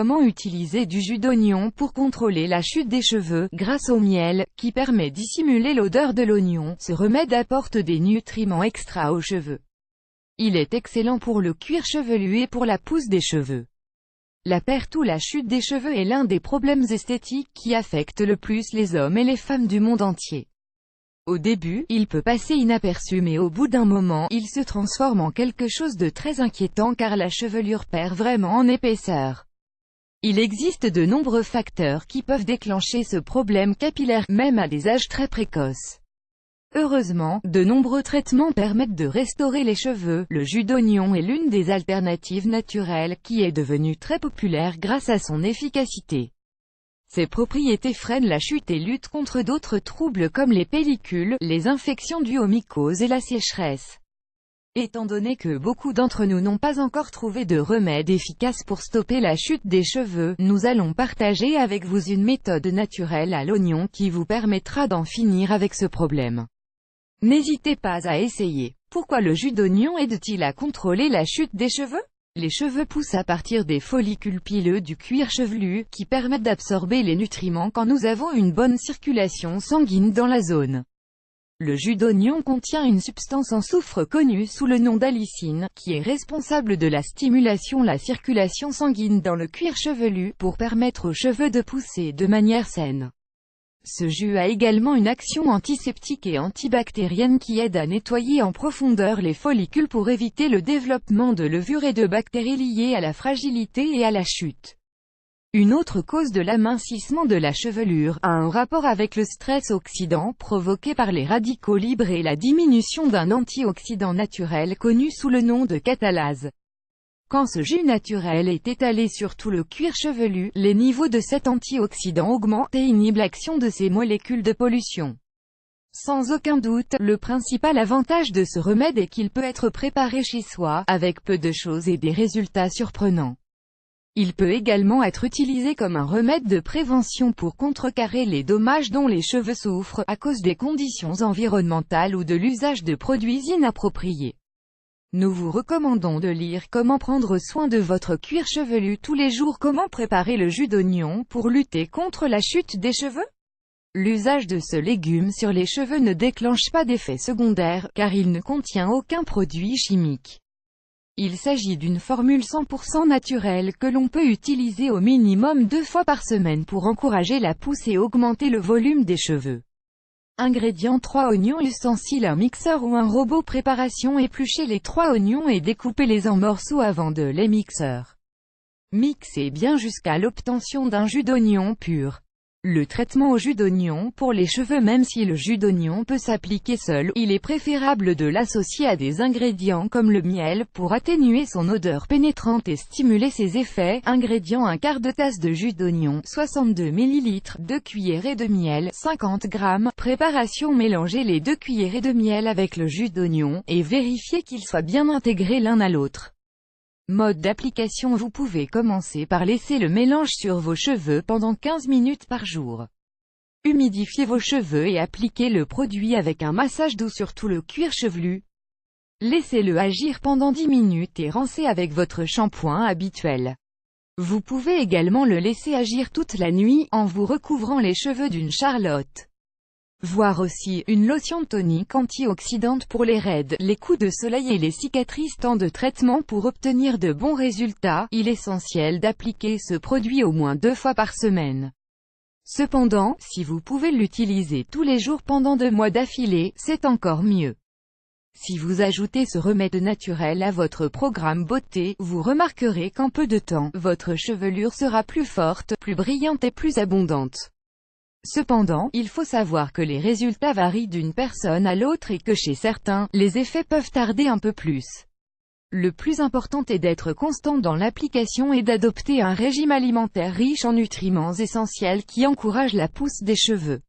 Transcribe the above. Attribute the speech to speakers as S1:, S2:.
S1: Comment utiliser du jus d'oignon pour contrôler la chute des cheveux? Grâce au miel, qui permet de dissimuler l'odeur de l'oignon, ce remède apporte des nutriments extra aux cheveux. Il est excellent pour le cuir chevelu et pour la pousse des cheveux. La perte ou la chute des cheveux est l'un des problèmes esthétiques qui affectent le plus les hommes et les femmes du monde entier. Au début, il peut passer inaperçu mais au bout d'un moment, il se transforme en quelque chose de très inquiétant car la chevelure perd vraiment en épaisseur. Il existe de nombreux facteurs qui peuvent déclencher ce problème capillaire, même à des âges très précoces. Heureusement, de nombreux traitements permettent de restaurer les cheveux. Le jus d'oignon est l'une des alternatives naturelles qui est devenue très populaire grâce à son efficacité. Ses propriétés freinent la chute et luttent contre d'autres troubles comme les pellicules, les infections dues aux mycoses et la sécheresse. Étant donné que beaucoup d'entre nous n'ont pas encore trouvé de remède efficace pour stopper la chute des cheveux, nous allons partager avec vous une méthode naturelle à l'oignon qui vous permettra d'en finir avec ce problème. N'hésitez pas à essayer. Pourquoi le jus d'oignon aide-t-il à contrôler la chute des cheveux? Les cheveux poussent à partir des follicules pileux du cuir chevelu, qui permettent d'absorber les nutriments quand nous avons une bonne circulation sanguine dans la zone. Le jus d'oignon contient une substance en soufre connue sous le nom d'allicine, qui est responsable de la stimulation la circulation sanguine dans le cuir chevelu, pour permettre aux cheveux de pousser de manière saine. Ce jus a également une action antiseptique et antibactérienne qui aide à nettoyer en profondeur les follicules pour éviter le développement de levures et de bactéries liées à la fragilité et à la chute. Une autre cause de l'amincissement de la chevelure a un rapport avec le stress oxydant provoqué par les radicaux libres et la diminution d'un antioxydant naturel connu sous le nom de catalase. Quand ce jus naturel est étalé sur tout le cuir chevelu, les niveaux de cet antioxydant augmentent et inhibent l'action de ces molécules de pollution. Sans aucun doute, le principal avantage de ce remède est qu'il peut être préparé chez soi, avec peu de choses et des résultats surprenants. Il peut également être utilisé comme un remède de prévention pour contrecarrer les dommages dont les cheveux souffrent, à cause des conditions environnementales ou de l'usage de produits inappropriés. Nous vous recommandons de lire Comment prendre soin de votre cuir chevelu tous les jours. Comment préparer le jus d'oignon pour lutter contre la chute des cheveux? L'usage de ce légume sur les cheveux ne déclenche pas d'effet secondaire, car il ne contient aucun produit chimique. Il s'agit d'une formule 100% naturelle que l'on peut utiliser au minimum 2 fois par semaine pour encourager la pousse et augmenter le volume des cheveux. Ingrédients: 3 oignons. Ustensiles: un mixeur ou un robot. Préparation: épluchez les 3 oignons et découpez-les en morceaux avant de les mixer. Mixez bien jusqu'à l'obtention d'un jus d'oignon pur. Le traitement au jus d'oignon pour les cheveux. Même si le jus d'oignon peut s'appliquer seul, il est préférable de l'associer à des ingrédients comme le miel, pour atténuer son odeur pénétrante et stimuler ses effets. Ingrédients: un quart de tasse de jus d'oignon, 62 ml, 2 cuillerées de miel, 50 g. Préparation: mélangez les 2 cuillerées de miel avec le jus d'oignon, et vérifiez qu'ils soient bien intégrés l'un à l'autre. Mode d'application: vous pouvez commencer par laisser le mélange sur vos cheveux pendant 15 minutes par jour. Humidifiez vos cheveux et appliquez le produit avec un massage doux sur tout le cuir chevelu. Laissez-le agir pendant 10 minutes et rincez avec votre shampoing habituel. Vous pouvez également le laisser agir toute la nuit, en vous recouvrant les cheveux d'une charlotte. Voir aussi, une lotion tonique antioxydante pour les raides, les coups de soleil et les cicatrices. Tant de traitements pour obtenir de bons résultats, il est essentiel d'appliquer ce produit au moins 2 fois par semaine. Cependant, si vous pouvez l'utiliser tous les jours pendant 2 mois d'affilée, c'est encore mieux. Si vous ajoutez ce remède naturel à votre programme beauté, vous remarquerez qu'en peu de temps, votre chevelure sera plus forte, plus brillante et plus abondante. Cependant, il faut savoir que les résultats varient d'une personne à l'autre et que chez certains, les effets peuvent tarder un peu plus. Le plus important est d'être constant dans l'application et d'adopter un régime alimentaire riche en nutriments essentiels qui encourage la pousse des cheveux.